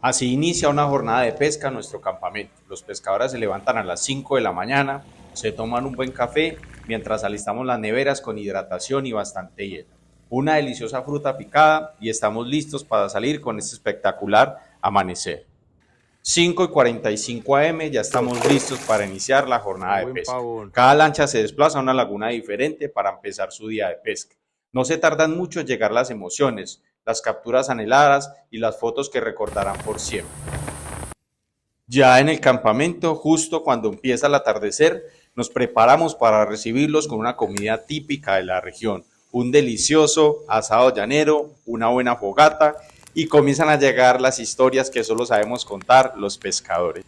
Así inicia una jornada de pesca en nuestro campamento. Los pescadores se levantan a las 5 de la mañana, se toman un buen café mientras alistamos las neveras con hidratación y bastante hielo. Una deliciosa fruta picada y estamos listos para salir con este espectacular amanecer. 5:45 am ya estamos listos para iniciar la jornada Un de buen pesca. pavón. Cada lancha se desplaza a una laguna diferente para empezar su día de pesca. No se tardan mucho en llegar las emociones, las capturas anheladas y las fotos que recordarán por siempre. Ya en el campamento, justo cuando empieza el atardecer, nos preparamos para recibirlos con una comida típica de la región, un delicioso asado llanero, una buena fogata y comienzan a llegar las historias que solo sabemos contar los pescadores.